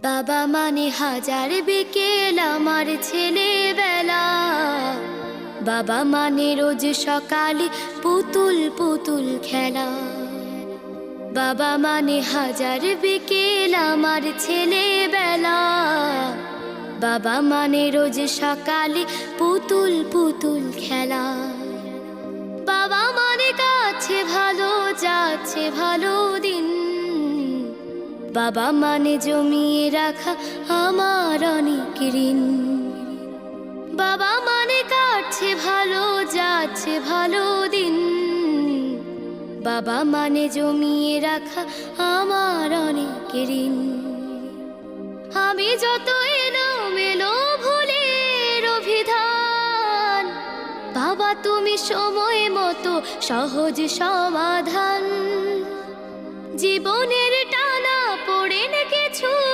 বাবা মানে হাজার বিকেল আমার ছেলেবেলা। বাবা মানে রোজ সকালে পুতুল পুতুল খেলা। বাবা মানে হাজার বিকেল আমার ছেলেবেলা। বাবা মানে রোজ সকালে পুতুল পুতুল খেলা। বাবা মানে কাছে ভালো যাচ্ছে ভালো দিন। বাবা মানে জমিয়ে রাখা আমার অনেক ঋণ। বাবা মানে কাটছে ভালো যাচ্ছে ভালো দিন। বাবা মানে জমিয়ে রাখা আমার অনেক ঋণ। আমি যত এলোমেলো ভুলের অভিধান, বাবা তুমি সময় মতো সহজ সমাধান। জীবনের